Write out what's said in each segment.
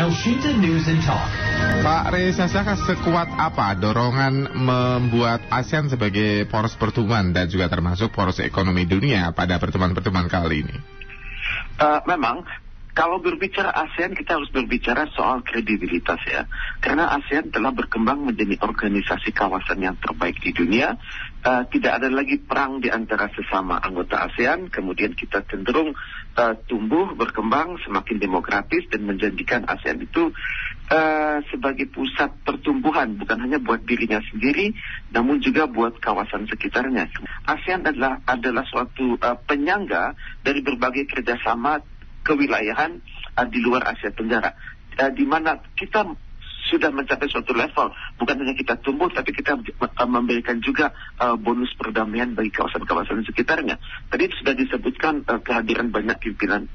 El Shinta News and Talk. Pak Reza, sekuat apa dorongan membuat ASEAN sebagai poros pertumbuhan dan juga termasuk poros ekonomi dunia pada pertemuan-pertemuan kali ini? Memang kalau berbicara ASEAN kita harus berbicara soal kredibilitas ya. Karena ASEAN telah berkembang menjadi organisasi kawasan yang terbaik di dunia. Tidak ada lagi perang di antara sesama anggota ASEAN. Kemudian kita cenderung tumbuh, berkembang, semakin demokratis dan menjadikan ASEAN itu sebagai pusat pertumbuhan. Bukan hanya buat dirinya sendiri, namun juga buat kawasan sekitarnya. ASEAN adalah suatu penyangga dari berbagai kerjasama kewilayahan di luar Asia Tenggara, di mana kita sudah mencapai suatu level, bukan hanya kita tumbuh, tapi kita memberikan juga bonus perdamaian bagi kawasan-kawasan sekitarnya. Tadi sudah disebutkan kehadiran banyak pimpinan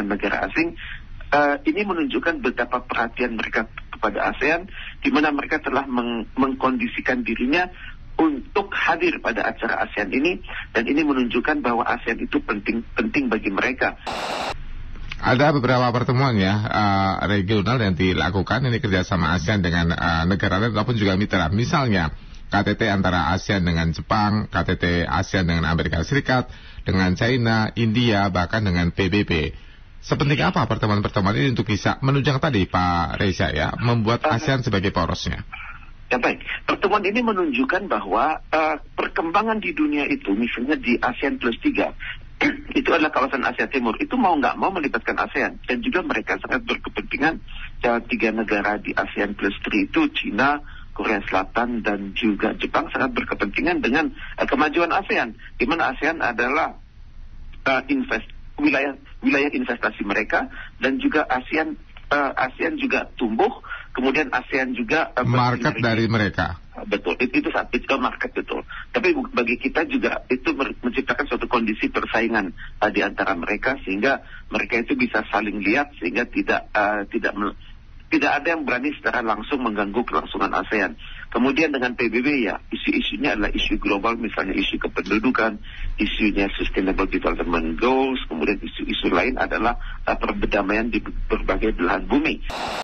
negara asing. Ini menunjukkan betapa perhatian mereka kepada ASEAN, di mana mereka telah mengkondisikan dirinya untuk hadir pada acara ASEAN ini, dan ini menunjukkan bahwa ASEAN itu penting bagi mereka. Ada beberapa pertemuan ya regional yang dilakukan, ini kerjasama ASEAN dengan negara lain ataupun juga mitra. Misalnya KTT antara ASEAN dengan Jepang, KTT ASEAN dengan Amerika Serikat, dengan China, India, bahkan dengan PBB. Sepenting apa pertemuan-pertemuan ini untuk bisa menunjang tadi Pak Reza ya, membuat ASEAN sebagai porosnya? Ya baik, pertemuan ini menunjukkan bahwa perkembangan di dunia itu, misalnya di ASEAN Plus 3, itu adalah kawasan Asia Timur, itu mau nggak mau melibatkan ASEAN, dan juga mereka sangat berkepentingan. Tiga negara di ASEAN Plus 3 itu China, Korea Selatan, dan juga Jepang sangat berkepentingan dengan kemajuan ASEAN, di mana ASEAN adalah wilayah investasi mereka, dan juga ASEAN juga tumbuh, kemudian ASEAN juga market dari mereka. Betul, itu market betul. Tapi bagi kita juga itu menciptakan suatu kondisi persaingan di antara mereka, sehingga mereka itu bisa saling lihat, sehingga tidak ada yang berani secara langsung mengganggu kelangsungan ASEAN. Kemudian dengan PBB ya, isu-isunya adalah isu global, misalnya isu kependudukan, isunya Sustainable Development Goals, kemudian isu-isu lain adalah perdamaian di berbagai belahan bumi.